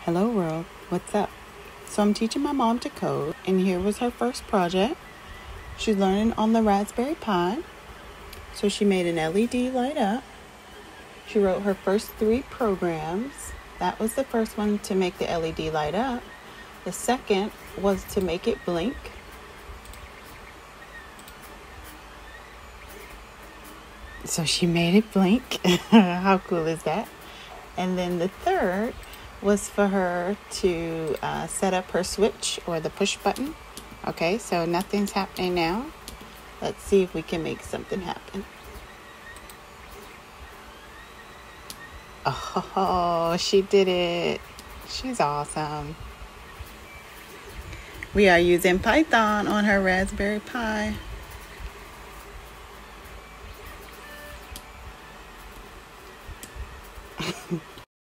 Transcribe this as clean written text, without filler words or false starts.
Hello world, what's up? So I'm teaching my mom to code, and here was her first project. She's learning on the Raspberry Pi. So she made an LED light up. She wrote her first 3 programs. That was the first one, to make the LED light up. The second was to make it blink. So she made it blink. How cool is that? And then the third was for her to set up her switch or the push button. Okay, so nothing's happening now. Let's see if we can make something happen. Oh, she did it. She's awesome. We are using Python on her Raspberry Pi.